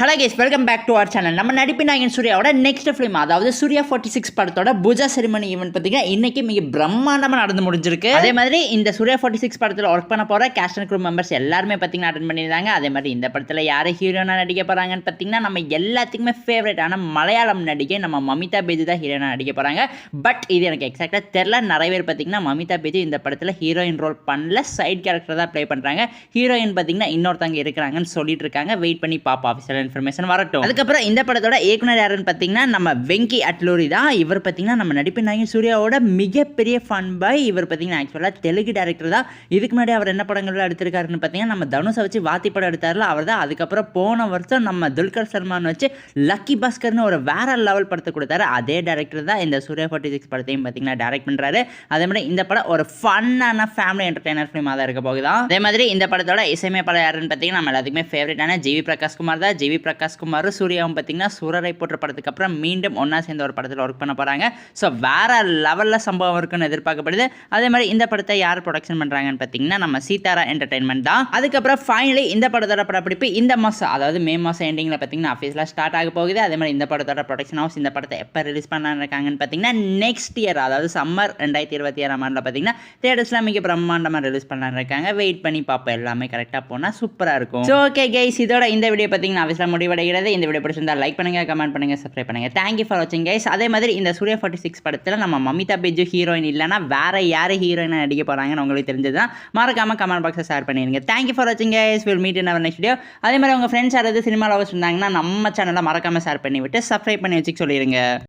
Hello guys, welcome back to our channel. நம்ம நடிப்பின் நாயகன் சூர்யாவோட நெக்ஸ்ட் ஃபிலிம், அதாவது சூர்யா 46 படத்தோட பூஜா செரிமனி ஈவென்ட் பார்த்தீங்கன்னா இன்னைக்கு மிக பிரம்மாண்டமாக நடந்து முடிஞ்சிருக்கு. அதே மாதிரி இந்த சூர்யா 46 படத்தில் ஒர்க் பண்ண போகிற கேஸ்ட் அண்ட் க்ரூ மெம்பர்ஸ் எல்லாருமே பார்த்தீங்கன்னா அட்டன் பண்ணியிருந்தாங்க. அதே மாதிரி இந்த படத்தில் யார் ஹீரோனா நடிக்க போகிறாங்கன்னு பார்த்தீங்கன்னா நம்ம எல்லாத்துக்குமே ஃபேவரட்டான மலையாளம் நடிகை நம்ம மமிதா பேஜி தான் ஹீரோனா நடிக்க போகிறாங்க. பட் இது எனக்கு எக்ஸாக்டாக தெரில. நிறைய பேர் பார்த்தீங்கன்னா மமிதா பேஜி இந்த படத்தில் ஹீரோயின் ரோல் பண்ணல, சைட் கேரக்டர் தான் ப்ளே பண்ணுறாங்க. ஹீரோயின் பார்த்தீங்கன்னா இன்னொருத்தவங்க இருக்கிறாங்கன்னு சொல்லிட்டு இருக்காங்க. வெயிட் பண்ணி பாப்பா ஆஃபீஸியல் இன்ஃபர்மேஷன் வரட்டும். அதுக்கப்புறம் இந்த படத்தோட இயக்குனர் யாருன்னு பார்த்தீங்கன்னா நம்ம வெங்கி அட்லூரி தான். இவர் பார்த்தீங்கன்னா நம்ம நடிப்பின் நாயகன் சூர்யாவோட மிகப்பெரிய ஃபன் பாய். இவர் பார்த்தீங்கன்னா ஆக்சுவலாக தெலுங்கு டேரக்டர் தான். இதுக்கு முன்னாடி அவர் என்ன படங்கள் எடுத்திருக்காருன்னு பார்த்தீங்கன்னா நம்ம தனுஷை வச்சு வாத்தி படம் எடுத்தார்ல, அவர் தான். அதுக்கப்புறம் போன வருஷம் நம்ம துல்கர் சல்மான் வச்சு லக்கி பாஸ்கர்னு ஒரு வேற லெவல் படத்தை கொடுத்தாரு. அதே டேரக்டர் தான் இந்த சூர்யா 46 படத்தையும் பார்த்தீங்கன்னா டைரக்ட் பண்ணுறாரு. அதே மாதிரி இந்த படம் ஒரு ஃபன்னான ஃபேமிலி என்டர்டைனர் ஃபிலிமாக தான் இருக்க போகுதான். அதே மாதிரி இந்த படத்தோட இசையமைப்பாளர் யாருன்னு பார்த்தீங்கன்னா நம்ம எல்லாத்துக்குமே ஃபேவரட்டான ஜிவி பிரகாஷ் குமார் தான். ஜிவி பிரகாஷ் குமார் சூர்யாவும் பார்த்தீங்கன்னா சூரரை போன்ற படத்துக்கு அப்புறம் மீண்டும் ஒன்றா சேர்ந்த ஒரு படத்தில் ஒர்க் பண்ண போகிறாங்க. ஸோ வேற லெவலில் சம்பவம் இருக்குன்னு எதிர்பார்க்கப்படுது. அதே மாதிரி இந்த படத்தை யார் ப்ரொடக்ஷன் பண்ணுறாங்கன்னு பார்த்தீங்கன்னா நம்ம சீதாரா என்டர்டைன்மெண்ட் தான். அதுக்கப்புறம் ஃபைனலி இந்த படத்தோட படப்பிடிப்பு இந்த மாதம், அதாவது மே மாதம் எண்டிங்கில் பார்த்தீங்கன்னா ஆஃபீஸில் ஸ்டார்ட் ஆக போகுது. அதே மாதிரி இந்த படத்தோட ப்ரொடக்ஷன் ஹவுஸ் இந்த படத்தை எப்போ ரிலீஸ் பண்ணலான்னு இருக்காங்கன்னு பார்த்தீங்கன்னா நெக்ஸ்ட் இயர், அதாவது சம்மர் 2026 பார்த்தீங்கன்னா தியேட்டர்ஸ்லாம் மிக பிரம்மாண்டமாக ரிலீஸ் பண்ணலான்னு இருக்காங்க. வெயிட் பண்ணி பார்ப்போம். எல்லாமே கரெக்டாக போனால் சூப்பராக இருக்கும். ஸோ ஓகே கைஸ், இதோட இந்த வீடியோ பார்த்தீங்கன்னா ஆஃபீஸில் முடிவடைகிறது. இந்த வீடியோ பிடிச்சிருந்தா லைக் பண்ணுங்க, கமெண்ட் பண்ணுங்க, சப்ஸ்கிரைப் பண்ணுங்க. தேங்க்யூ ஃபார் வாட்சிங் கைஸ். அதே மாதிரி இந்த சூர்யா 46 படத்தில் நம்ம மமிதா பேஜு ஹீரோயின் இல்லைனா வேற யார் ஹீரோயினை நடிக்க போகிறாங்கன்னு உங்களுக்கு தெரிஞ்சதுதான் மறக்காம கமெண்ட் பாக்ஸில் ஷேர் பண்ணிடுங்க. தேங்க்யூ ஃபார் வாட்சிங் guys. Will meet in our next video. அதே மாதிரி உங்கள் ஃப்ரெண்ட்ஸ் யாராவது சினிமா லவர்ஸ் இருந்தாங்கன்னா நம்ம சேனலை மறக்காம ஷேர் பண்ணி விட்டு சப்ஸ்கிரைப் பண்ணி வச்சுக்க சொல்லிடுங்க.